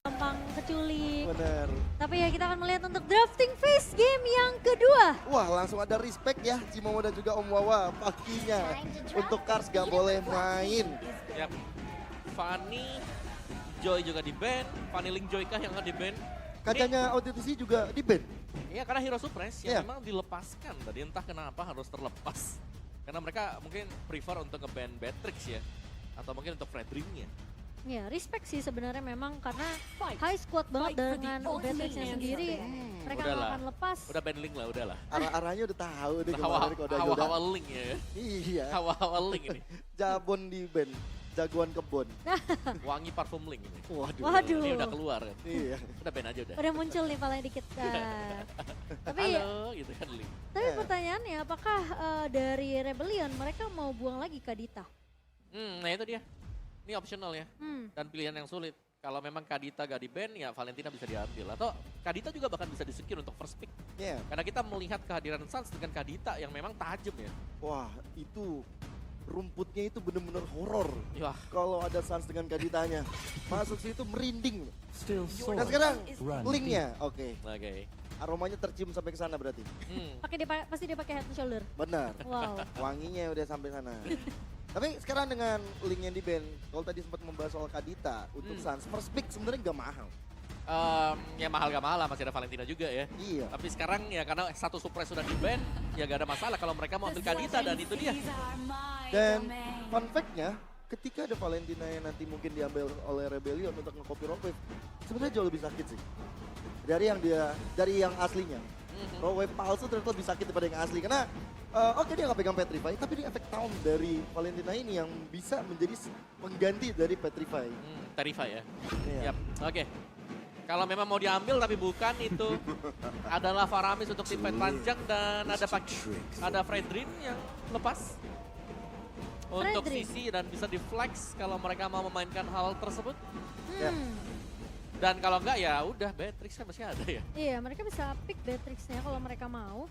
gampang keculik. Bener. Tapi ya kita akan melihat untuk drafting phase game yang kedua. Wah langsung ada respect ya Cimomo dan juga Om Wawa paginya. Untuk Cars gak boleh main. Yap. Fanny, Joy juga di ban. Fanny Link Joy kah yang nggak di ban? Kacanya OTTC juga di ban. Iya karena Hero Surprise Iya. yang memang dilepaskan tadi entah kenapa harus terlepas. Karena mereka mungkin prefer untuk nge-ban Beatrix ya. Atau mungkin untuk Fredrin-nya. Ya respect sih sebenarnya memang karena high squad banget dengan Beatrix-nya sendiri. Mereka nggak Udahlah. akan lepas. Udah ban Link lah, udahlah. Arah-arahnya udah tahu deh kemarin kalau udah Hawa-hawa Link ya. Iya. Hawa-hawa Link ini. Jabon di ban. Jagoan kebon. Wangi parfum Link ini. Waduh. Waduh. Ini udah keluar kan. Iya. Udah ban aja udah. Udah muncul nih paling dikit. Tapi Halo gitu kan Link. tapi pertanyaannya apakah dari Rebellion mereka mau buang lagi Kadita? Nah itu dia. Ini optional ya. Hmm. Dan pilihan yang sulit. Kalau memang Kadita gak di ban ya Valentina bisa diambil. Atau Kadita juga bahkan bisa di-secure untuk first pick. Iya. Karena kita melihat kehadiran Suns dengan Kadita yang memang tajam ya. Wah itu rumputnya itu bener-bener horor. Wah, Kalau ada Suns dengan Kaditanya. Masuk situ merinding. Still Nah soaring. sekarang Run linknya. Oke. oke. Aromanya tercium sampai ke sana berarti. Pasti dia pakai head and shoulder. Benar. Wow. Wanginya udah sampai sana. Tapi sekarang dengan link yang di band, kalau tadi sempat membahas soal Kadita untuk Suns, first pick sebenarnya nggak mahal. Ya mahal gak mahal lah, masih ada Valentina juga ya. Iya. Tapi sekarang ya karena satu surprise sudah di ban, ya gak ada masalah kalau mereka mau ambil Kadita dan itu dia. Dan fun fact-nya, ketika ada Valentina yang nanti mungkin diambil oleh Rebellion untuk nge-copy Rockwave, sebenarnya jauh lebih sakit sih. Dari yang aslinya. Rockwave palsu ternyata lebih sakit daripada yang asli. Karena oke dia nggak pegang Petrify, tapi dia efek Town dari Valentina ini yang bisa menjadi pengganti dari Petrify. Terrify ya. Iya. Yap, oke. Kalau memang mau diambil tapi bukan itu adalah Faramis untuk tim fight panjang dan ada Fredrin yang lepas. Untuk Fredrin. sisi dan bisa di-flex kalau mereka mau memainkan hal tersebut. Ya. Dan kalau enggak ya udah Beatrix kan masih ada ya. Iya, mereka bisa pick Beatrix-nya kalau mereka mau.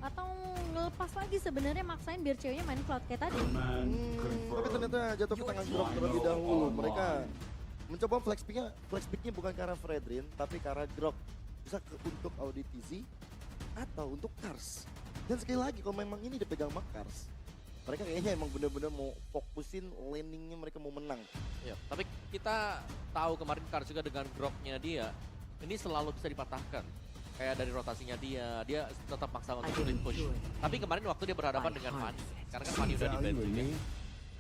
Atau ngelepas lagi sebenarnya maksain biar ceweknya main cloud kayak tadi. Tapi ternyata jatuh ke tangan Grok terlebih dahulu. Mereka mencoba flex picknya bukan ke arah Fredrin, tapi ke arah Grok. Bisa untuk Auditizi atau untuk Cars. Dan sekali lagi kalau memang ini dipegang sama Cars, mereka kayaknya emang bener-bener mau fokusin landingnya, mereka mau menang. Ya, tapi kita tahu kemarin Cars juga dengan groknya dia, ini selalu bisa dipatahkan. Kayak dari rotasinya dia tetap maksa untuk split push. Tapi kemarin waktu dia berhadapan dengan Fanny, karena kan Fanny udah di ban juga.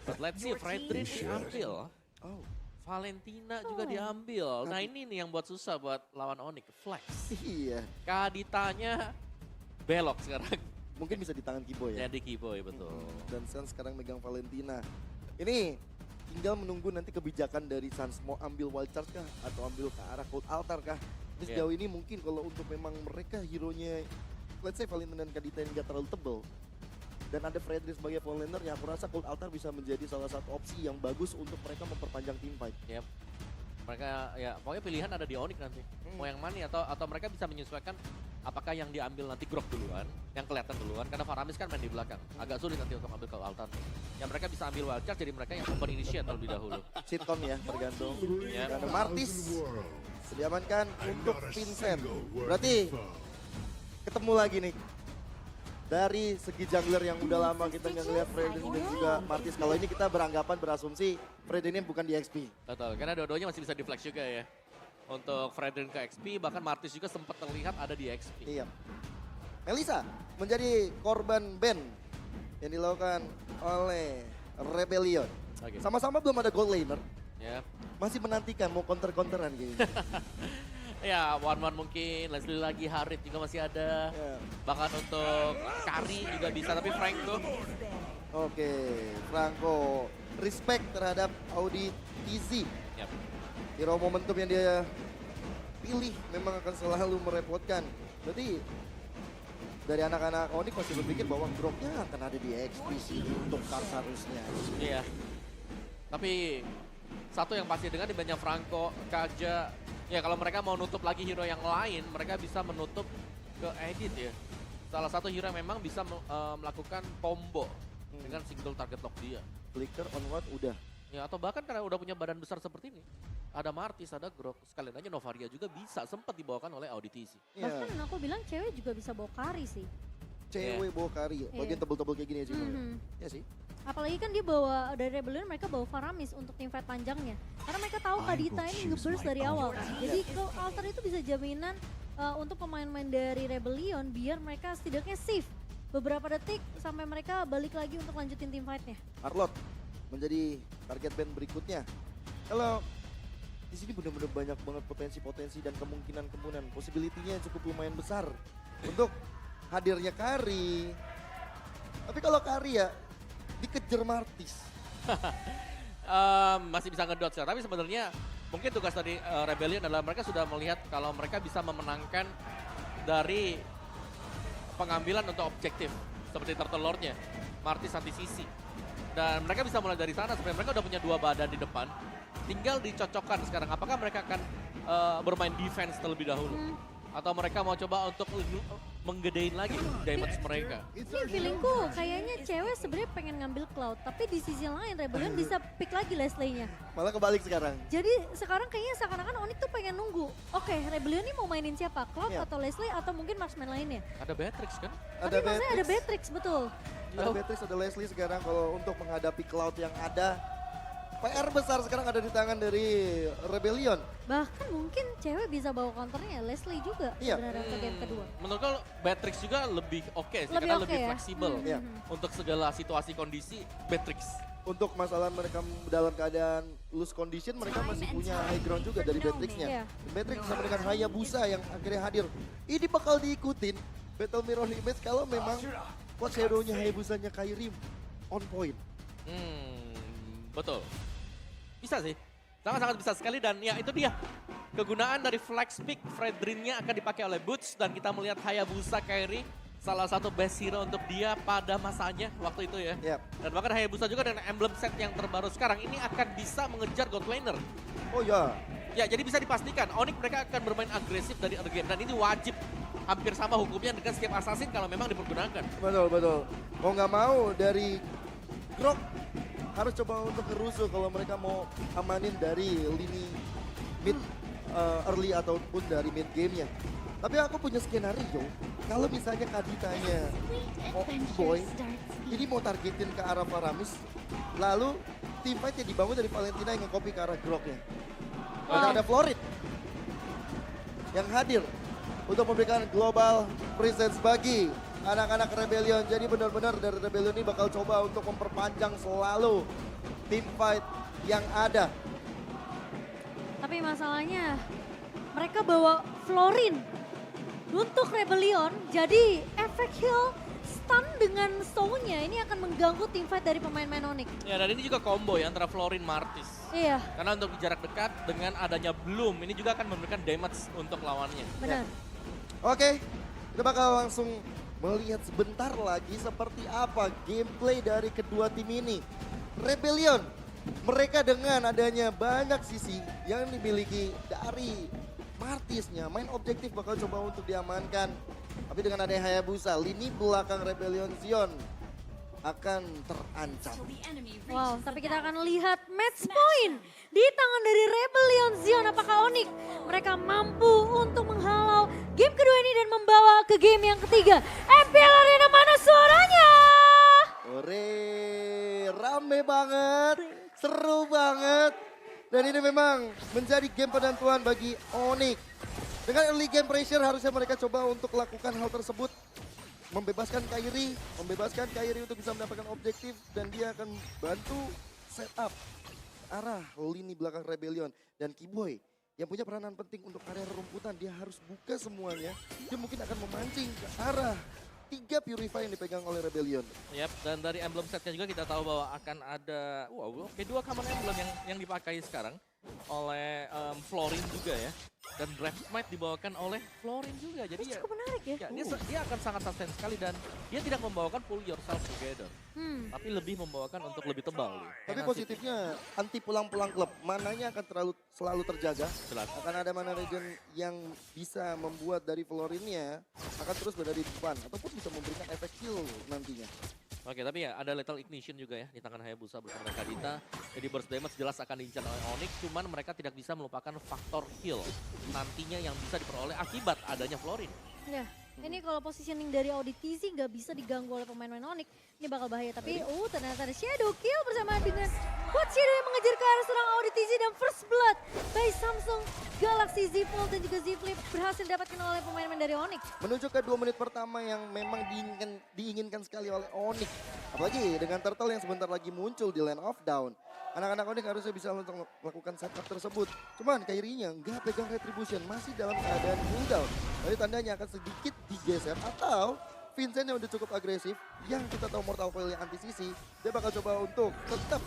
But let's see, Fredrin diambil. Oh, Valentina juga diambil. Nah ini nih yang buat susah buat lawan Onyx, flex. iya. Kaditanya belok sekarang. Mungkin bisa di tangan Kibo ya. Jadi Keyboy betul. Dan Suns sekarang megang Valentina. Ini tinggal menunggu nanti kebijakan dari Suns mau ambil wild charge kah atau ambil ke arah cold altar kah. Ini Yeah. sejauh ini mungkin kalau untuk memang mereka hero-nya, let's say Valentina dan Kadita yang gak terlalu tebel, dan ada Fredrin sebagai full laner, ya aku rasa cold altar bisa menjadi salah satu opsi yang bagus untuk mereka memperpanjang team fight. Yep. Mereka ya pokoknya pilihan ada di Onyx nanti. Mau yang mana atau mereka bisa menyesuaikan apakah yang diambil nanti Grok duluan, yang kelihatan duluan karena Faramis kan main di belakang. Agak sulit nanti untuk ambil ke altar. Yang mereka bisa ambil wild card jadi mereka yang open initiate terlebih dahulu. Sitcom ya, tergantung. Ya. Dan ada Martis diamankan untuk Vincent. Berarti ketemu lagi nih. Dari segi jungler yang udah lama kita nggak ngeliat Fredrin dan juga Martis. Kalau ini kita berasumsi Fredrin bukan di XP. Betul, karena dua-duanya masih bisa di flex juga ya. Untuk Fredrin ke XP, bahkan Martis juga sempat terlihat ada di XP. Iya. Melissa menjadi korban ban yang dilakukan oleh Rebellion. Oke. Sama-sama belum ada gold laner. Ya. Masih menantikan mau counter-counteran kayaknya. Ya, one mungkin, Leslie lagi, Harit juga masih ada. Ya. Bahkan untuk Kari juga bisa, tapi Frank tuh. Oke, Franco respect terhadap Audi TZ. Yap. Hero momentum yang dia pilih memang akan selalu merepotkan. Jadi dari anak-anak Onyx masih berpikir bahwa Groknya akan ada di XP sih untuk Cars harusnya. Iya. Tapi satu yang pasti dengan di banyak Franco, Kaja, ya kalau mereka mau nutup lagi hero yang lain, mereka bisa menutup ke Edit ya. Salah satu hero yang memang bisa melakukan combo dengan single target lock dia. Flicker on what udah. Ya atau bahkan karena udah punya badan besar seperti ini. Ada Martis, ada Grok, sekalian aja Novaria juga bisa sempat dibawakan oleh Auditisi. Iya. Bahkan aku bilang cewek juga bisa bawa kari sih. Cewek bawa kari, bagian Iya. tebel-tebel kayak gini aja. Mhm. Ya sih. Apalagi kan dia bawa dari Rebellion, mereka bawa Faramis untuk teamfight panjangnya. Karena mereka tahu Kadita ini nge-burst dari awal kan. Jadi kalau Alter itu bisa jaminan untuk pemain-pemain dari Rebellion biar mereka setidaknya safe beberapa detik sampai mereka balik lagi untuk lanjutin teamfightnya. Arlot menjadi target band berikutnya. Kalau di sini benar-benar banyak banget potensi-potensi dan kemungkinan possibility-nya cukup lumayan besar untuk hadirnya Kari. Tapi kalau Kari ya dikejar Martis. Masih bisa ngedot sih, tapi sebenarnya mungkin tugas dari Rebellion adalah mereka sudah melihat kalau mereka bisa memenangkan dari pengambilan untuk objektif seperti Turtle Lord-nya, Martis anti-sisi. Dan mereka bisa mulai dari sana, sebenarnya mereka udah punya 2 badan di depan. Tinggal dicocokkan sekarang, apakah mereka akan bermain defense terlebih dahulu? Atau mereka mau coba untuk menggedein lagi damage mereka? Ini feelingku kayaknya cewek sebenarnya pengen ngambil Cloud, tapi di sisi lain Rebellion bisa pick lagi Leslie-nya. Malah kebalik sekarang. Jadi sekarang kayaknya seakan-akan Onyx tuh pengen nunggu. Oke, Rebellion ini mau mainin siapa? Cloud Iya. atau Leslie atau mungkin marksman lainnya? Ada Beatrix kan? Tapi maksudnya ada Beatrix, betul. Ada Beatrix, ada Leslie sekarang kalau untuk menghadapi Cloud yang ada. PR besar sekarang ada di tangan dari Rebellion. Bahkan mungkin cewek bisa bawa counternya Leslie juga Iya. sebenarnya untuk game kedua. Menurut kalau Beatrix juga lebih oke sih, Lebih karena oke lebih ya? fleksibel. Iya. Untuk segala situasi kondisi, Beatrix. Untuk masalah mereka dalam keadaan loose condition, mereka masih punya high ground juga dari Beatrixnya. Iya. Beatrix sama dengan Hayabusa yang akhirnya hadir. Ini bakal diikutin Battle Mirror Image kalau memang Coach Shadow-nya Hayabusanya Kairi on point. Betul. Bisa sih. Sangat-sangat bisa sekali dan ya itu dia. Kegunaan dari Flex Pick, Fredrin-nya akan dipakai oleh Boots dan kita melihat Hayabusa Kairi salah satu best hero untuk dia pada masanya waktu itu ya. Yep. Dan bahkan Hayabusa juga dengan emblem set yang terbaru sekarang ini akan bisa mengejar God Laner. Oh ya, Ya jadi bisa dipastikan Onyx mereka akan bermain agresif dari early game dan ini wajib. Hampir sama hukumnya dengan setiap assassin kalau memang dipergunakan. betul. Mau nggak mau dari Grok harus coba untuk ngerusuh kalau mereka mau amanin dari lini mid early ataupun dari mid gamenya. Tapi aku punya skenario, kalau misalnya Kaditanya Boy, ini mau targetin ke arah Faramis, lalu teamfight yang dibangun dari Valentina yang nge-copy ke arah Groknya. Dan ada Florid yang hadir untuk memberikan global presence bagi anak-anak Rebellion. Jadi benar-benar dari Rebellion ini bakal coba untuk memperpanjang selalu tim fight yang ada. Tapi masalahnya mereka bawa Florin untuk Rebellion. Jadi efek heal stun dengan stone-nya ini akan mengganggu teamfight dari pemain-pemain Onyx. Ya dan ini juga combo ya antara Florin Martis. Iya, Karena untuk jarak dekat dengan adanya Bloom ini juga akan memberikan damage untuk lawannya. benar. Oke, kita bakal langsung melihat sebentar lagi seperti apa gameplay dari kedua tim ini. Rebellion, mereka dengan adanya banyak sisi yang dimiliki dari Martisnya, main objektif bakal coba untuk diamankan. Tapi dengan adanya Hayabusa, lini belakang Rebellion Zion akan terancam. Wow, tapi kita akan lihat match point di tangan dari Rebellion Zion. Apakah Onyx mereka mampu untuk menghalau game kedua ini dan membawa ke game yang ketiga? MPL Arena mana suaranya? Ore, rame banget, seru banget. Dan ini memang menjadi game penentuan bagi Onyx. Dengan early game pressure harusnya mereka coba untuk lakukan hal tersebut. Membebaskan Kairi untuk bisa mendapatkan objektif. Dan dia akan bantu setup arah lini belakang Rebellion. Dan Kiboy yang punya peranan penting untuk area rumputan. Dia harus buka semuanya. Dia mungkin akan memancing ke arah 3 Purify yang dipegang oleh Rebellion. Yap, dan dari emblem setnya juga kita tahu bahwa akan ada, dua common emblem yang dipakai sekarang oleh Florin juga ya. Dan Draft Smite dibawakan oleh Florin juga. Jadi ya, Cukup menarik ya. dia akan sangat sustain sekali dan dia tidak membawakan pull yourself together. Tapi lebih membawakan untuk lebih tebal. Tapi positifnya anti pulang-pulang klub, mananya akan selalu terjaga. Jelas. Akan ada mana regen yang bisa membuat dari Florinnya akan terus berada di depan ataupun bisa memberikan efek kill nantinya. Oke, tapi ya ada Lethal Ignition juga ya di tangan Hayabusa bersama dengan Kadita. Jadi burst damage jelas akan diincar oleh Onyx, cuman mereka tidak bisa melupakan faktor kill nantinya yang bisa diperoleh akibat adanya Florin. Ya, ini kalau positioning dari Auditi sih nggak bisa diganggu oleh pemain-pemain Onyx. Ini bakal bahaya, tapi ternyata ada Shadow Kill bersama dengan Coach Shadow yang mengejar ke arah seorang Auditi dan First Blood by Samsung Galaxy Z Fold dan juga Z Flip berhasil didapatkan oleh pemain-pemain dari Onyx. Menuju ke 2 menit pertama yang memang diinginkan sekali oleh Onyx. Apalagi dengan Turtle yang sebentar lagi muncul di Land of Down. Anak-anak Onyx harusnya bisa untuk melakukan setup tersebut. Cuman Kairi-nya nggak pegang Retribution, masih dalam keadaan cooldown. Jadi tandanya akan sedikit digeser atau Vincent yang udah cukup agresif, yang kita tahu Mortal Coil yang anti-CC, dia bakal coba untuk tetap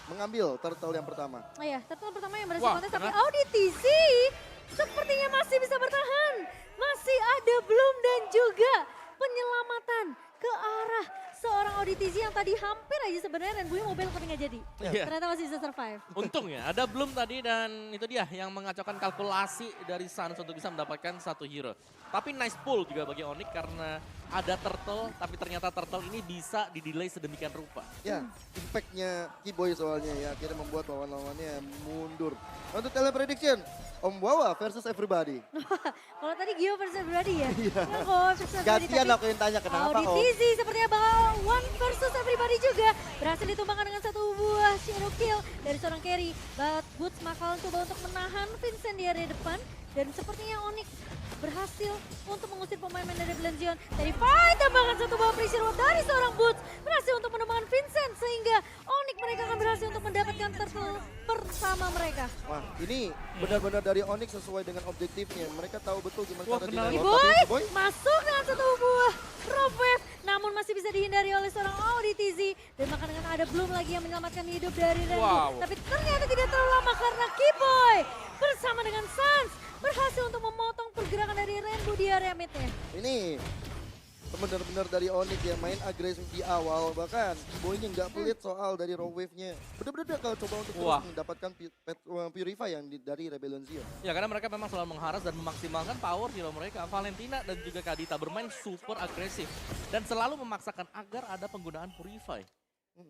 mengambil Turtle yang pertama. Oh ya, turtle pertama yang berhasil Wah, kontes, tapi karena- Auditi sepertinya masih bisa bertahan. Masih ada Bloom dan juga penyelamatan ke arah seorang Auditi yang tadi hampir aja sebenarnya Renbunya mobil tapi nggak jadi. Iya. Ternyata masih bisa survive. Untung ya, ada Bloom tadi dan itu dia yang mengacaukan kalkulasi dari Suns untuk bisa mendapatkan satu hero. Tapi nice pull juga bagi Onyx karena ada Turtle, tapi ternyata Turtle ini bisa didelay sedemikian rupa. Ya, impact-nya Keyboy soalnya ya, akhirnya membuat lawan-lawannya mundur. Untuk teleprediction, Om Wawa versus everybody. Kalau tadi Gio versus everybody ya. Iya. Nah, kalau versus everybody Gantian tadi aku yang tanya kenapa Om. Auditi sepertinya bakal one versus everybody juga. Berhasil ditumbangkan dengan satu buah shadow kill dari seorang carry. But Boots bakal coba untuk menahan Vincent di area depan. Dan sepertinya Onyx berhasil untuk mengusir pemain-pemain dari Blenzion. Dari fight tambahkan satu buah pressure wave dari seorang Boots. Berhasil untuk menemukan Vincent sehingga Onyx mereka akan berhasil untuk mendapatkan turtle pertama mereka. Wah, ini benar-benar dari Onyx sesuai dengan objektifnya. Mereka tahu betul gimana Wah, cara kenal. di Keyboy masuk dengan satu buah drop wave, namun masih bisa dihindari oleh seorang Auditi. Dan maka dengan ada Bloom lagi yang menyelamatkan hidup dari Renbu. Wow. Tapi ternyata tidak terlalu lama karena Keyboy bersama dengan Suns berhasil untuk memotong pergerakan dari Renbu di area mid-nya. Ini benar-benar dari Onyx yang main agresif di awal. Bahkan Keyboy-nya nggak pelit soal dari raw wave-nya. Benar-benar kalau coba untuk terus Wah. mendapatkan Purify yang dari Rebellion Zion. Ya karena mereka memang selalu mengharas dan memaksimalkan power hero mereka. Valentina dan juga Kadita bermain super agresif. Dan selalu memaksakan agar ada penggunaan Purify.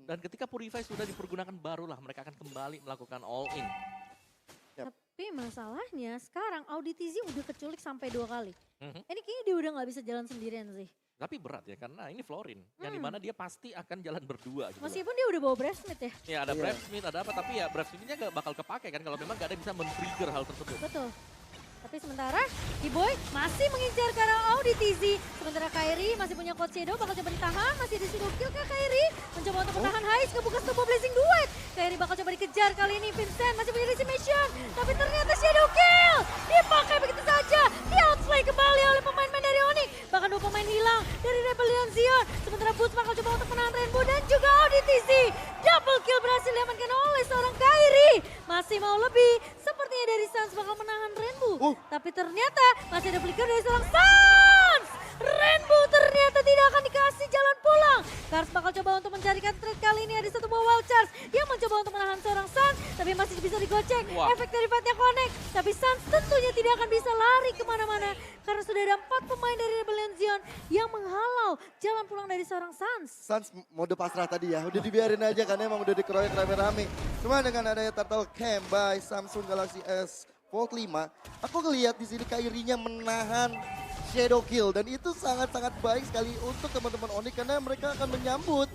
Dan ketika Purify sudah dipergunakan barulah mereka akan kembali melakukan all in. Tapi masalahnya sekarang Auditi udah keculik sampai 2 kali. Mhm. Ini kayaknya dia udah nggak bisa jalan sendirian sih. Tapi berat ya karena ini Florin. Yang dimana dia pasti akan jalan berdua gitu. loh. Meskipun dia udah bawa Breastmate ya. Ya ada Iya. Brave Smith, ada apa, tapi ya Brave Smith-nya gak bakal kepake kan kalau memang gak ada yang bisa men-trigger hal tersebut. Betul. Tapi sementara Keyboy masih mengincar ke arah Auditi. Sementara Kairi masih punya Coach Shadow, bakal coba ditahan. Masih di situ kill ke Kairi. Mencoba untuk menahan Hais, kebuka sebuah Blazing Duet. Kairi bakal coba dikejar kali ini. Vincent masih punya Decimation. Tapi ternyata Shadow kill dipakai begitu saja. Di outplay kembali oleh pemain-pemain dari Onyx. Bahkan 2 pemain hilang dari Rebellion Zion. Sementara Boots bakal coba untuk menahan Rainbow dan juga Auditi. Double kill berhasil diamankan oleh seorang Kairi. Masih mau lebih. Sepertinya dari Suns bakal menahan Rainbow. Tapi ternyata masih ada flicker dari seorang Suns. Rainbow ternyata tidak akan dikasih jalan pulang. Kars bakal coba untuk mencarikan trade kali ini. Ada satu buah wild charge yang mencoba untuk menahan seorang Suns. Tapi masih bisa digocek. Wah. Efek dari fightnya connect. Tapi Suns tentunya tidak akan bisa lari kemana-mana. Karena sudah ada 4 pemain dari Rebellion Zion yang menghalau jalan pulang dari seorang Suns. Suns mode pasrah tadi ya, udah dibiarin aja karena emang udah dikeroyok rame-rame. Cuma dengan adanya Turtle Cam by Samsung Galaxy S Fold 5, aku ngelihat di sini Kairi-nya menahan Shadow Kill dan itu sangat-sangat baik sekali untuk teman-teman Onyx karena mereka akan menyambut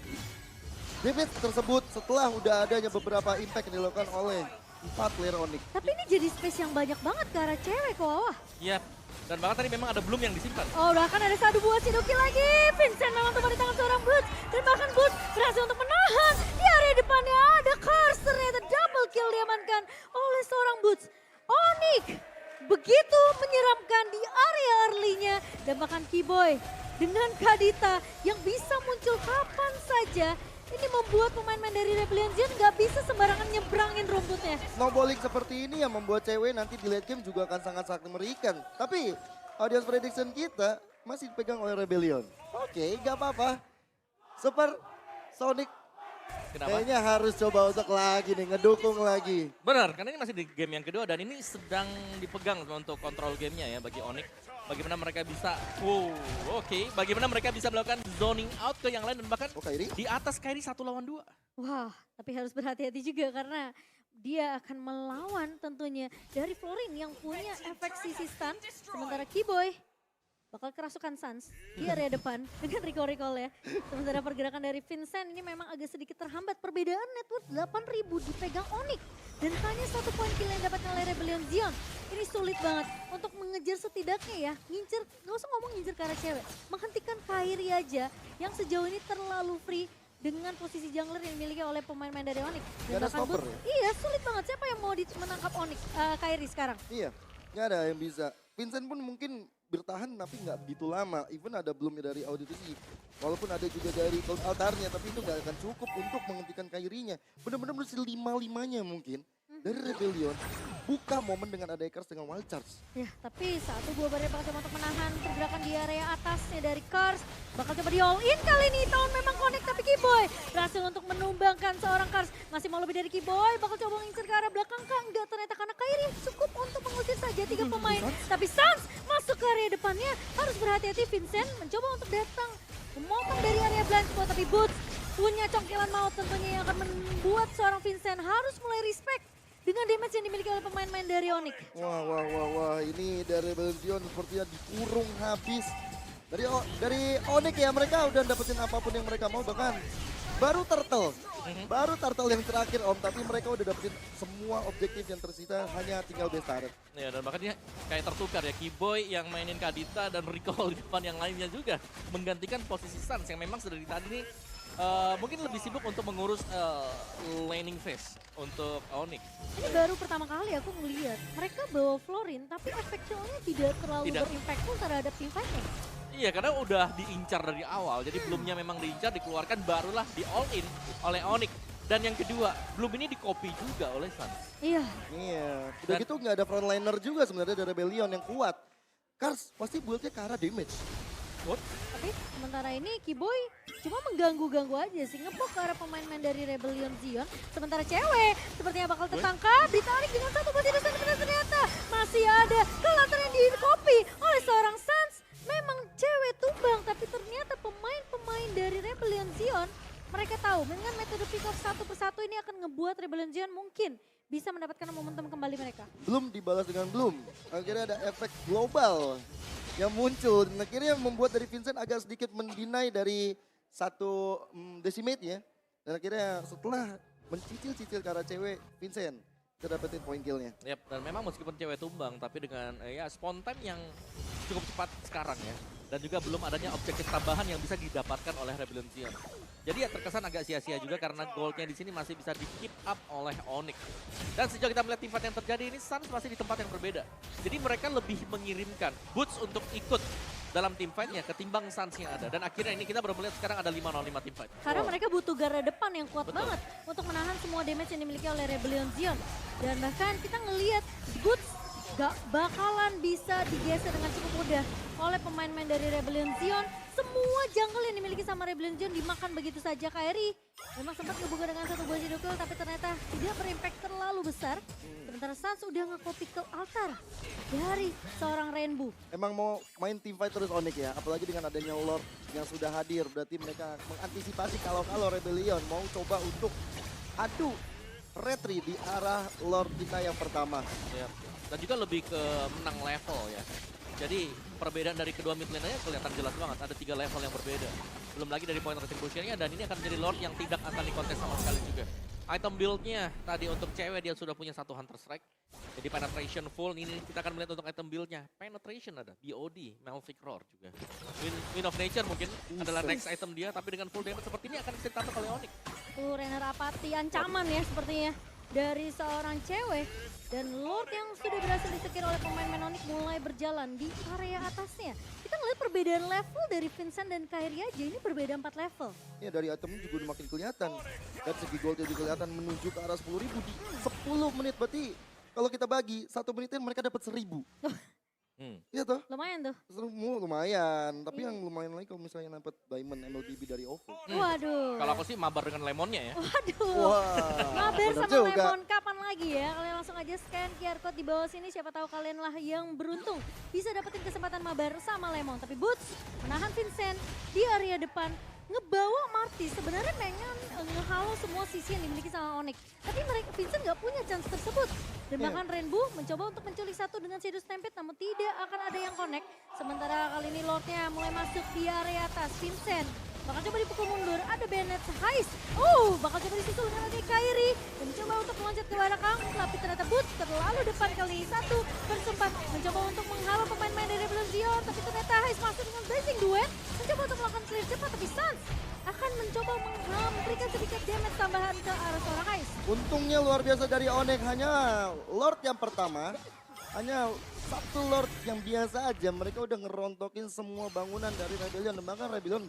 damage tersebut setelah udah adanya beberapa impact yang dilakukan oleh 4 player Onyx. Tapi ini jadi space yang banyak banget ke arah cewek kok. Wah. Iya, dan bahkan tadi memang ada Bloom yang disimpan. Oh, bahkan ada satu buah Shadow Kill lagi. Vincent memang tepat di tangan seorang Boots. Dan bahkan Boots berhasil untuk menahan. Di area depannya ada Kars. Ternyata double kill diamankan oleh seorang Boots. Onyx begitu menyeramkan di area early-nya. Dan bahkan Keyboy dengan Kadita yang bisa muncul kapan saja. Ini membuat pemain-pemain dari Rebellion Zion nggak bisa sembarangan nyebrangin rumputnya. Snowballing seperti ini yang membuat cewek nanti di late game juga akan sangat-sangat mengerikan. Tapi audience prediction kita masih dipegang oleh Rebellion. Oke, gak apa-apa. Super Sonic Kenapa? kayaknya harus coba untuk lagi nih, ngedukung lagi. Benar, karena ini masih di game yang kedua dan ini sedang dipegang untuk kontrol gamenya ya bagi Onyx. Bagaimana mereka bisa, bagaimana mereka bisa melakukan zoning out ke yang lain dan bahkan Oh Kairi? di atas Kairi 1 lawan 2. Wah, tapi harus berhati-hati juga karena dia akan melawan tentunya dari Florin yang punya efek sisi stun. Sementara Keyboy bakal kerasukan Sans di area depan dengan recall ya. Sementara pergerakan dari Vincent ini memang agak sedikit terhambat. Perbedaan network 8.000 dipegang Onyx. Dan hanya 1 poin kill yang dapatkan oleh Rebellion Zion. Ini sulit banget untuk mengejar setidaknya ya. Ngincer, gak usah ngomong ngincer ke arah cewek. Menghentikan Kairi aja yang sejauh ini terlalu free dengan posisi jungler yang dimiliki oleh pemain-pemain dari Onyx. Gak ada stopper ya? Iya, sulit banget. Siapa yang mau menangkap Onyx, Kairi sekarang? Iya, nggak ada yang bisa. Vincent pun mungkin bertahan tapi nggak begitu lama. Even ada belumnya dari audisi. Walaupun ada juga dari Cold Altarnya, tapi itu nggak akan cukup untuk menghentikan Kairinya. Benar-benar mesti 5-5-nya mungkin dari Rebellion. Buka momen dengan ada Ekars dengan Wild Charge. Ya, tapi satu buah barrier bakal coba untuk menahan pergerakan di area atasnya dari Kars. Bakal coba di all in kali ini. Tahun memang connect tapi Keyboy berhasil untuk menumbangkan seorang Kars. Masih mau lebih dari Keyboy, bakal coba ngincer ke arah belakang kah? Enggak, ternyata karena Kairi cukup untuk mengusir saja 3 pemain. Tapi Sans masuk ke area depannya. Harus berhati-hati, Vincent mencoba untuk datang memotong dari area blind spot. Tapi Boots punya congkelan maut tentunya yang akan membuat seorang Vincent harus mulai respect dengan damage yang dimiliki oleh pemain-pemain dari Onyx. Wah, ini dari Rebellion sepertinya dikurung habis. Dari Onyx ya, mereka udah dapetin apapun yang mereka mau, bahkan baru turtle. Baru turtle yang terakhir Om, tapi mereka udah dapetin semua objektif yang tersisa, hanya tinggal base turret. Ya, dan bahkan dia kayak tertukar ya, Keyboy yang mainin Kadita dan Recall di depan yang lainnya juga menggantikan posisi Sans yang memang sudah di tadi ini mungkin lebih sibuk untuk mengurus laning phase untuk Onyx. Ini baru pertama kali aku ngeliat mereka bawa Florin, tapi efeknya tidak terlalu berimpactful terhadap tim fight-nya. Iya, karena udah diincar dari awal, jadi belumnya memang diincar, dikeluarkan, barulah di all in oleh Onyx. Dan yang kedua, belum ini di-copy juga oleh Sans. Iya. Iya, udah gitu nggak ada frontliner juga sebenarnya dari Rebellion yang kuat. Kars pasti buildnya ke arah damage. Tapi sementara ini Keyboy cuma mengganggu-ganggu aja sih, ngepok ke arah pemain-pemain dari Rebellion Zion. Sementara cewek sepertinya bakal tertangkap, ditarik dengan satu buah tidak ternyata masih ada kelihatan yang di-copy oleh seorang Sans. Memang cewek tumbang, tapi ternyata pemain-pemain dari Rebellion Zion mereka tahu dengan metode pick off satu persatu ini akan ngebuat Rebellion Zion mungkin bisa mendapatkan momentum kembali mereka. Belum dibalas dengan belum. Akhirnya ada efek global yang muncul dan akhirnya membuat dari Vincent agak sedikit mendinai dari satu decimate-nya. Dan akhirnya setelah mencicil-cicil ke arah cewek, Vincent bisa dapetin poin kill-nya. Yap, dan memang meskipun cewek tumbang, tapi dengan ya spawn time yang cukup cepat sekarang ya. Dan juga belum adanya objektif tambahan yang bisa didapatkan oleh Rebellion Zion. Jadi ya terkesan agak sia-sia juga karena goldnya di sini masih bisa di-keep up oleh Onyx. Dan sejauh kita melihat tim fight yang terjadi ini, Sans masih di tempat yang berbeda. Jadi mereka lebih mengirimkan Boots untuk ikut dalam tim fight-nya ketimbang Sans yang ada. Dan akhirnya ini kita baru melihat sekarang ada 5-0-5 tim fight. Karena mereka butuh garda depan yang kuat banget untuk menahan semua damage yang dimiliki oleh Rebellion Zion. Dan bahkan kita ngelihat Boots gak bakalan bisa digeser dengan cukup mudah oleh pemain-pemain dari Rebellion Zion. Semua jungle yang dimiliki sama Rebellion Zion dimakan begitu saja. Kairi memang sempat ngebuka dengan satu buah Shadowkill tapi ternyata tidak berimpact terlalu besar. Sementara Sans udah nge-copy ke altar dari seorang Rainbow. Emang mau main team fight terus Onyx ya, apalagi dengan adanya Lord yang sudah hadir. Berarti mereka mengantisipasi kalau Rebellion mau coba untuk adu retri di arah Lord kita yang pertama. Yap. Dan juga lebih ke menang level ya. Jadi perbedaan dari kedua mid lane-nya kelihatan jelas banget. Ada 3 level yang berbeda. Belum lagi dari point retribution-nya dan ini akan menjadi Lord yang tidak akan dikontes sama sekali juga. Item build-nya tadi untuk cewek dia sudah punya satu Hunter Strike. Jadi penetration full, ini kita akan melihat untuk item build-nya. Penetration ada, BOD, Malphite Roar juga. Wind of Nature mungkin adalah next item dia, tapi dengan full damage seperti ini akan bisa ditangkap oleh Onyx. Renner Apathy ancaman ya sepertinya dari seorang cewek. Dan Lord yang sudah berhasil disekir oleh pemain Onyx mulai berjalan di area atasnya. Kita ngeliat perbedaan level dari Vincent dan Kairi aja, ini berbeda 4 level. Ya dari itemnya juga udah makin kelihatan. Dan segi goldnya juga kelihatan menuju ke arah 10.000 di 10 menit. Berarti kalau kita bagi 1 menitnya mereka dapat 1.000. Iya toh? Lumayan tuh. Lumayan, tapi yang lumayan lagi kalau misalnya dapat Diamond MLBB dari OVO. Waduh. Kalau aku sih mabar dengan lemonnya ya. Waduh. Wah, Mabar benar sama juga. lemon kapan lagi ya? Kalian langsung aja scan QR code di bawah sini. Siapa tahu kalian lah yang beruntung bisa dapetin kesempatan mabar sama lemon. Tapi Boots menahan Vincent di area depan. Ngebawa Marty sebenarnya pengen ngehalau semua sisi yang dimiliki sama Onyx. Tapi mereka Vincent nggak punya chance tersebut. Dan bahkan Rainbow mencoba untuk menculik satu dengan Shadow Stampede namun tidak akan ada yang connect. Sementara kali ini Lordnya mulai masuk di area atas. Vincent bakal coba dipukul mundur, ada Bennett Heist. Bakal coba disusul dengan lagi Kairi. Dan mencoba untuk meloncat ke belakang, tapi ternyata Boots terlalu depan kali ini. 1-4 mencoba untuk menghalau pemain-pemain dari Rebellion Zion. Tapi ternyata Heist masuk dengan Blazing Duet. Mencoba untuk melakukan clear cepat, tapi Suns akan mencoba memberikan sedikit damage tambahan ke arah seorang Heist. Untungnya luar biasa dari Onyx, hanya Lord yang pertama. Hanya satu Lord yang biasa aja, mereka udah ngerontokin semua bangunan dari Rebellion. Dan bahkan Rebellion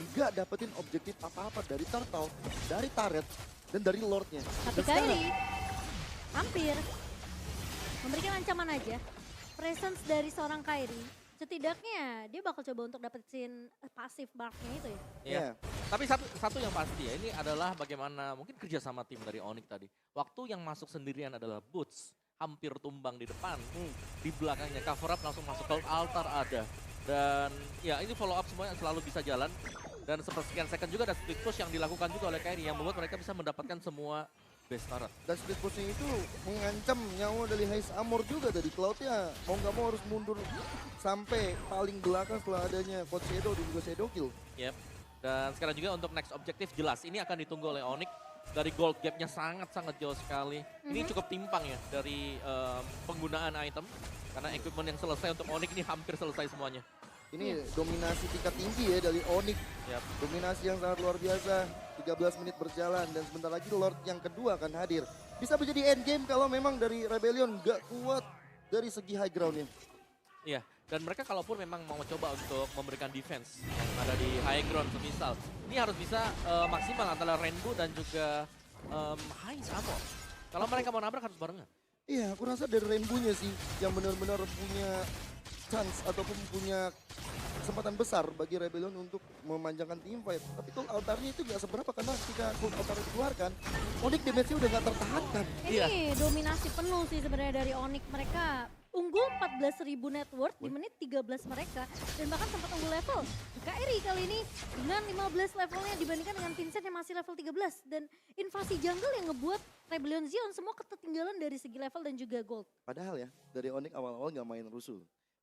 nggak dapetin objektif apa-apa dari Turtle, dari turret, dan dari Lordnya. Tapi Dan sekarang- Kairi hampir memberikan ancaman aja. Presence dari seorang Kairi, setidaknya dia bakal coba untuk dapetin pasif marknya itu ya. Iya. Iya. Tapi satu yang pasti ya, ini adalah bagaimana mungkin kerja sama tim dari Onyx tadi. Waktu yang masuk sendirian adalah Boots, hampir tumbang di depan. Di belakangnya cover up langsung masuk ke altar ada. Dan ya ini follow up semuanya selalu bisa jalan. Dan sepersekian second juga ada split push yang dilakukan juga oleh Kairi yang membuat mereka bisa mendapatkan semua base turret. Dan split pushing itu mengancam nyawa dari Heist Amor juga tadi. Cloud-nya mau nggak mau harus mundur sampai paling belakang setelah adanya Coach Shadow dan juga Shadow Kill. Yep. Dan sekarang juga untuk next objektif jelas ini akan ditunggu oleh Onyx. Dari gold gapnya sangat-sangat jauh sekali. Ini cukup timpang ya dari penggunaan item. Karena equipment yang selesai untuk Onyx ini hampir selesai semuanya. Ini dominasi tingkat tinggi ya dari Onyx. Yep. Dominasi yang sangat luar biasa. 13 menit berjalan dan sebentar lagi Lord yang kedua akan hadir. Bisa menjadi end game kalau memang dari Rebellion nggak kuat dari segi high ground-nya. Iya, dan mereka kalaupun memang mau coba untuk memberikan defense yang ada di high ground semisal, ini harus bisa maksimal antara Rainbow dan juga Heist Amor. Kalau mereka mau nabrak harus barengan. Iya, aku rasa dari Rainbow-nya sih yang benar-benar punya chance ataupun punya kesempatan besar bagi Rebellion untuk memanjangkan team fight. Tapi kalau altarnya itu nggak seberapa karena ketika cold altar dikeluarkan, Onyx damage-nya udah nggak tertahankan. Ini dominasi penuh sih sebenarnya dari Onyx. Mereka unggul 14.000 net worth di menit 13 mereka. Dan bahkan sempat unggul level. Kairi kali ini dengan 15 levelnya dibandingkan dengan Vincent yang masih level 13. Dan invasi jungle yang ngebuat Rebellion Zion semua ketertinggalan dari segi level dan juga gold. Padahal ya, dari Onyx awal-awal nggak main rusuh.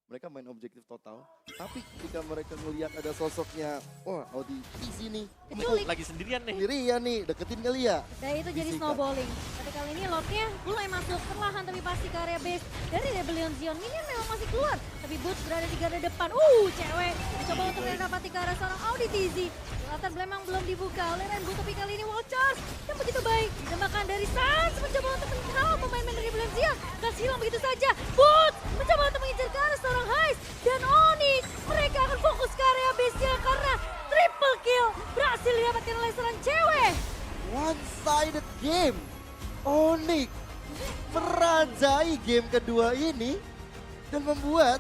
Mereka main objektif total. Tapi ketika mereka ngelihat ada sosoknya, wah Audi di sini. Keculik. Lagi sendirian nih. Sendirian nih, deketin kali ya. Dan itu jadi Disikat. snowballing. Tapi kali ini Lordnya mulai masuk perlahan tapi pasti ke area base dari Rebellion Zion. Minion memang masih keluar. Tapi Boots berada di garda depan. Cewek. Mencoba untuk mendapati ke arah seorang Audi TZ. Latar belakang belum dibuka oleh Rainbow. Tapi kali ini wall charge yang begitu baik. Dan bahkan dari Suns mencoba untuk menghalau pemain-pemain dari Rebellion Zion. Kasih hilang begitu saja. Boots mencoba untuk mengincar ke arah seorang Heist. Dan Onyx mereka akan fokus ke area base-nya karena triple kill berhasil didapatkan oleh seorang cewek. One-sided game. Onyx merajai game kedua ini dan membuat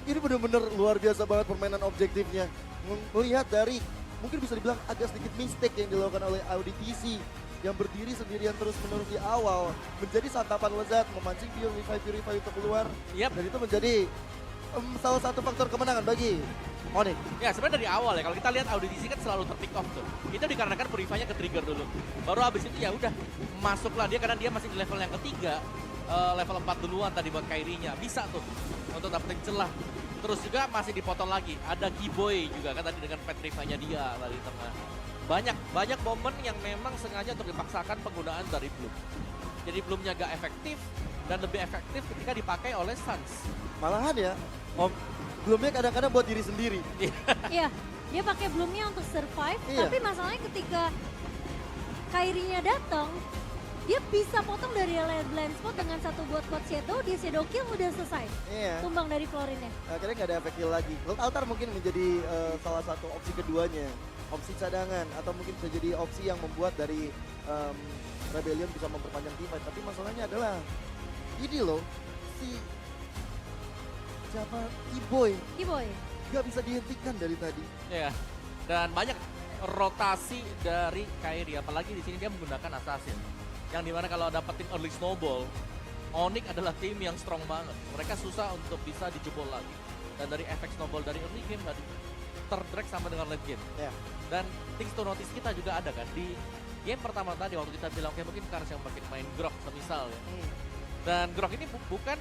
ini benar-benar luar biasa banget permainan objektifnya. Melihat dari mungkin bisa dibilang agak sedikit mistake yang dilakukan oleh Audi TC yang berdiri sendirian terus-menerus di awal menjadi santapan lezat memancing Purify untuk keluar. Yap. Dan itu menjadi salah satu faktor kemenangan bagi Onyx. Ya sebenarnya dari awal ya, kalau kita lihat audisi kan selalu terpick off tuh. Itu dikarenakan Purify-nya ke-trigger dulu. Baru habis itu ya udah masuklah dia karena dia masih di level yang ketiga. Level 4 duluan tadi buat Kairi-nya. Bisa tuh untuk dapetin celah. Terus juga masih dipotong lagi. Ada Keyboy juga kan tadi dengan Petrify-nya dia tadi di tengah. Banyak momen yang memang sengaja untuk dipaksakan penggunaan dari Bloom. Jadi Bloom-nya gak efektif dan lebih efektif ketika dipakai oleh Suns. Malahan ya, Bloomnya kadang-kadang buat diri sendiri. Iya, dia pakai Bloomnya untuk survive, Iya. tapi masalahnya ketika Kairi-nya datang, dia bisa potong dari blind spot dengan satu buat Cold Shadow, dia Shadow Kill udah selesai. Iya. Tumbang dari Florinnya. Akhirnya nggak ada efek kill lagi. Gold Altar mungkin menjadi salah satu opsi keduanya. Opsi cadangan atau mungkin bisa jadi opsi yang membuat dari Rebellion bisa memperpanjang team fight. Tapi masalahnya adalah ini loh, si sama E-Boy. Keyboy. Gak bisa dihentikan dari tadi. Ya, dan banyak rotasi dari Kairi, apalagi di sini dia menggunakan assassin. Yang dimana kalau dapetin early snowball, Onyx adalah tim yang strong banget. Mereka susah untuk bisa dijebol lagi. Dan dari efek snowball dari early game tadi, terdrag sama dengan late game. Ya. Dan things to notice kita juga ada kan, di game pertama tadi waktu kita bilang kayak mungkin Kars yang makin main Grok semisal ya. Dan Grok ini bukan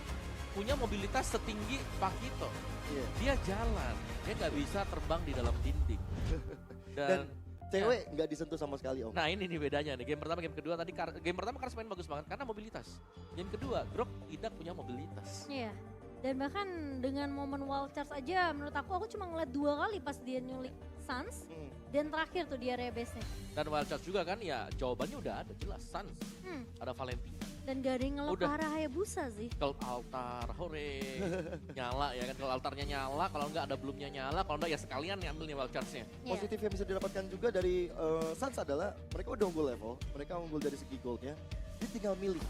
punya mobilitas setinggi Pakito. Iya. Dia jalan, dia nggak bisa terbang di dalam dinding. Dan cewek nggak disentuh sama sekali, Om. Nah ini nih bedanya nih, game pertama, game kedua tadi, game pertama Kars main bagus banget karena mobilitas. Game kedua, Grok tidak punya mobilitas. Iya. Dan bahkan dengan momen wild charge aja menurut aku cuma ngeliat 2 kali pas dia nyulik Sans. Dan terakhir tuh di area base-nya. Dan wild charge juga kan, ya jawabannya udah ada jelas, Sans. Ada Valentina. Dan gak ada yang ngelok ke Udah. arah Hayabusa sih. Kalau altar, hore, nyala ya kan. Kalau altarnya nyala, kalau enggak ada belumnya nyala, kalau enggak ya sekalian nih ambil nih wild charge-nya. Iya. Positif yang bisa didapatkan juga dari Suns adalah mereka udah unggul level, mereka unggul dari segi goldnya. Dia tinggal milih,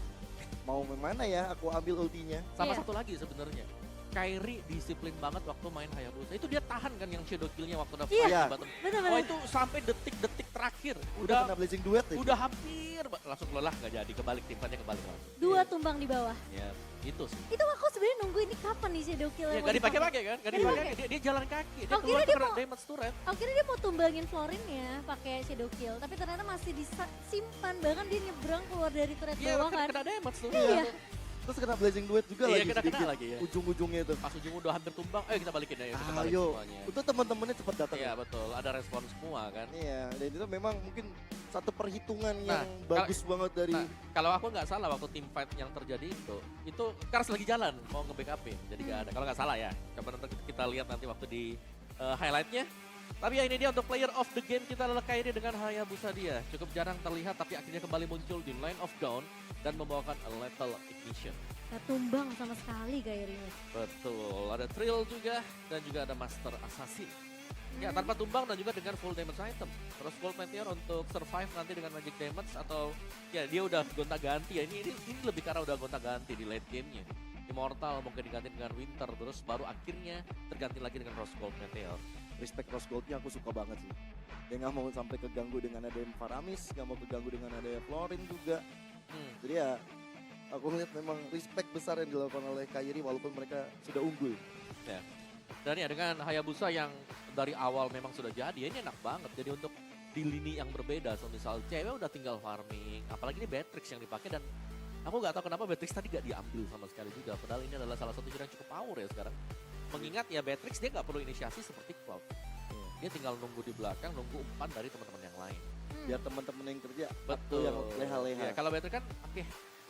mau mana ya aku ambil ultinya. Sama Iya. satu lagi sebenarnya. Kairi disiplin banget waktu main Hayabusa. Itu dia tahan kan yang shadow kill-nya waktu udah fight Iya. di bottom. Bener-bener. Oh itu sampai detik-detik terakhir. Udah kena blazing duet ya. Udah hampir langsung lelah nggak jadi, kebalik timpannya kebalik langsung. 2 tumbang di bawah. Ya itu sih. Itu aku sebenarnya nunggu ini kapan nih shadow kill Ya, gak dipakai-pakai kan, gak dipakai. Dia jalan kaki, dia Oh, keluar kira dia ke mau- damage turret. Aku kira dia mau tumbangin Florin-nya pakai shadow kill, tapi ternyata masih disimpan, bahkan dia nyebrang keluar dari turret Iya, bawah kan. kena damage tuh. Iya. Terus kena blazing duet juga Iya, lagi kena sedikit. lagi ya. Ujung-ujungnya itu. Pas ujung udah hampir tumbang, kita balikin aja, kita balik Ayo, semuanya. itu teman-temannya cepat datang. Iya betul, ada respon semua kan. Iya, dan itu memang mungkin satu perhitungan Nah, yang bagus banget dari Nah, kalau aku nggak salah waktu team fight yang terjadi itu Kars lagi jalan mau nge-backup jadi nggak ada. Kalau nggak salah ya, coba nanti kita lihat nanti waktu di highlightnya. Tapi ya ini dia untuk player of the game kita adalah Kairi dengan Hayabusa dia. Cukup jarang terlihat tapi akhirnya kembali muncul di line of down dan membawakan a lethal ignition. Gak tumbang sama sekali Kairi-nya. Betul, ada Trill juga dan juga ada Master Assassin. Ya tanpa tumbang dan juga dengan full damage item. Terus Gold Meteor untuk survive nanti dengan magic damage atau ya dia udah gonta-ganti ya. Ini lebih karena udah gonta-ganti di late game-nya. Immortal mungkin diganti dengan Winter terus baru akhirnya terganti lagi dengan Rose Gold Meteor. respect Rose Gold-nya aku suka banget sih. Dia nggak mau sampai keganggu dengan ada yang Faramis, nggak mau keganggu dengan ada yang Florin juga. Jadi ya aku lihat memang respect besar yang dilakukan oleh Kairi walaupun mereka sudah unggul. Ya. Dan ya dengan Hayabusa yang dari awal memang sudah jadi, ini enak banget. Jadi untuk di lini yang berbeda, so misal cewek udah tinggal farming, apalagi ini Beatrix yang dipakai dan aku nggak tahu kenapa Beatrix tadi gak diambil sama sekali juga. Padahal ini adalah salah satu hero yang cukup power ya sekarang. Mengingat ya Beatrix dia nggak perlu inisiasi seperti Cloud. Dia tinggal nunggu di belakang, nunggu umpan dari teman-teman yang lain. Biar teman-teman yang kerja, Betul. aku yang leha-leha. Ya, kalau Beatrix kan, oke,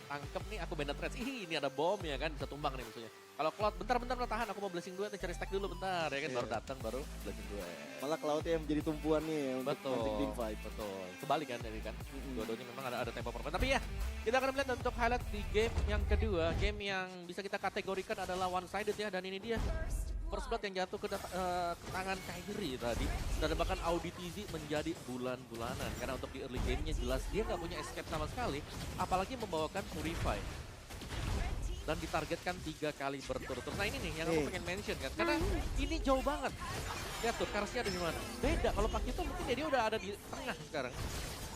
tangkep nih aku bandit threats. Ih, ini ada bom ya kan, bisa tumbang nih musuhnya. Kalau Cloud, bentar tahan, aku mau blessing duet, cari stack dulu bentar ya kan, Iya. baru datang, baru blessing duet. Malah Cloud-nya yang menjadi tumpuannya ya untuk Betul, nanti team fight. betul. Kebalik kan jadi kan, dua-duanya memang ada tempo permain. Tapi ya, kita akan melihat untuk highlight di game yang kedua. Game yang bisa kita kategorikan adalah one-sided ya, dan ini dia. First blood yang jatuh ke tangan Kairi tadi. Dan bahkan Auditizi menjadi bulan-bulanan. Karena untuk di early game-nya jelas dia nggak punya escape sama sekali. Apalagi membawakan Purify. Dan ditargetkan 3 kali berturut-turut. Nah ini nih yang aku pengen mention kan. Karena ini jauh banget. Lihat tuh, Karsnya ada di mana. Beda, kalau Pakito mungkin dia udah ada di tengah sekarang.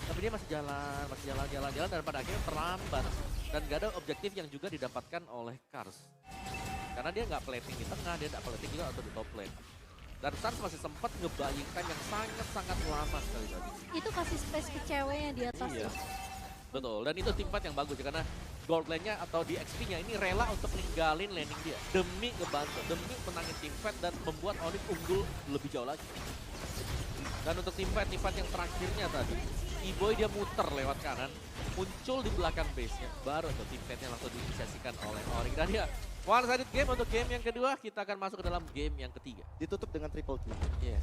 Tapi dia masih jalan, dan pada akhirnya terlambat. Dan gak ada objektif yang juga didapatkan oleh Kars. Karena dia nggak plating di tengah, dia nggak plating juga atau di top lane. Dan Sans masih sempat ngebayangkan yang sangat lama sekali tadi. Itu kasih space ke ceweknya di atas. Iya. tuh. Betul, dan itu teamfight yang bagus ya, karena gold lane-nya atau di XP-nya ini rela untuk ninggalin laning dia. Demi ngebantu, demi menangin teamfight dan membuat Onyx unggul lebih jauh lagi. Dan untuk teamfight yang terakhirnya tadi, E-Boy dia muter lewat kanan, muncul di belakang base-nya, baru untuk teamfight-nya langsung diinisiasikan oleh Onyx. Dan dia one-sided game untuk game yang kedua, kita akan masuk ke dalam game yang ketiga. Ditutup dengan triple kill. Yes.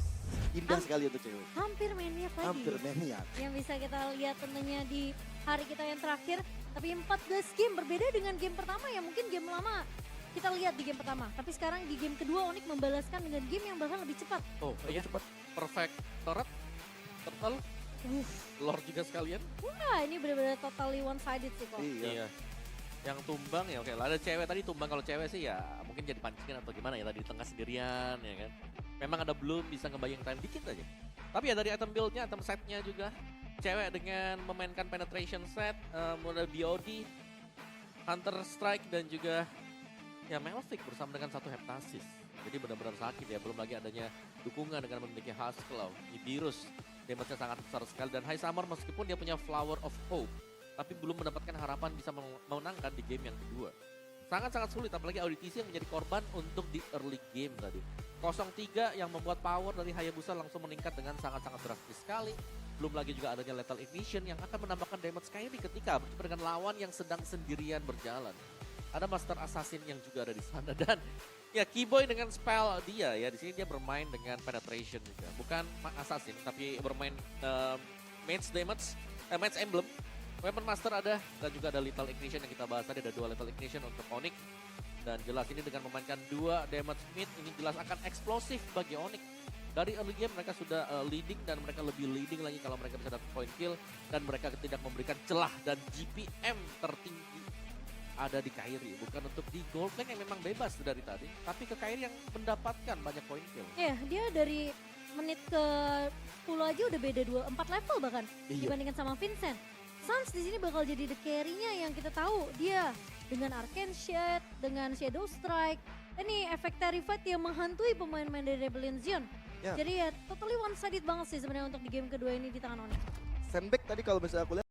Indah sekali untuk cewek. Hampir maniak lagi. Hampir maniak. Yang bisa kita lihat tentunya di hari kita yang terakhir. Tapi 14 game berbeda dengan game pertama ya, mungkin game lama kita lihat di game pertama. Tapi sekarang di game kedua Onyx membalaskan dengan game yang bahkan lebih cepat. Oh iya, cepat. Perfect turret, turtle, Lord juga sekalian. Wah ini benar-benar totally one-sided sih kok. Iya. Iya. Yang tumbang ya oke lah, ada cewek tadi tumbang, kalau cewek sih ya mungkin jadi pancingan atau gimana ya tadi di tengah sendirian ya kan. Memang ada Bloom bisa ngebayang time dikit aja. Tapi ya dari item build-nya, item set-nya juga cewek dengan memainkan penetration set, model BOD, Hunter Strike dan juga ya Malefic bersama dengan satu Heptasis. Jadi benar-benar sakit ya, belum lagi adanya dukungan dengan memiliki Husklow, Ibirus, damage-nya sangat besar sekali dan High Summer meskipun dia punya Flower of Hope, tapi belum mendapatkan harapan bisa memenangkan di game yang kedua. Sangat-sangat sulit, apalagi Auditisi yang menjadi korban untuk di early game tadi. 0-3 yang membuat power dari Hayabusa langsung meningkat dengan sangat-sangat drastis sekali. Belum lagi juga adanya Lethal Ignition yang akan menambahkan damage Kairi ketika berjumpa dengan lawan yang sedang sendirian berjalan. Ada Master Assassin yang juga ada di sana dan ya Keyboy dengan spell dia ya di sini dia bermain dengan penetration juga. Bukan assassin tapi bermain mage damage, mage emblem. Weapon Master ada dan juga ada Lethal Ignition yang kita bahas tadi, ada 2 Lethal Ignition untuk Onyx. Dan jelas ini dengan memainkan 2 damage mid ini jelas akan eksplosif bagi Onyx. Dari early game mereka sudah leading dan mereka lebih leading lagi kalau mereka bisa dapat point kill. Dan mereka tidak memberikan celah dan GPM tertinggi ada di Kairi. Bukan untuk di gold lane yang memang bebas dari tadi. Tapi ke Kairi yang mendapatkan banyak point kill. Iya, dia dari menit ke 10 aja udah beda 4 level bahkan dibandingkan sama Vincent. Sans di sini bakal jadi the carry-nya yang kita tahu dia dengan Arcane Shade, dengan Shadow Strike. Ini efek Terrified yang menghantui pemain-pemain dari Rebellion Zion. Ya. Jadi ya totally one-sided banget sih sebenarnya untuk di game kedua ini di tangan Onyx. Sandbag tadi kalau misalnya aku lihat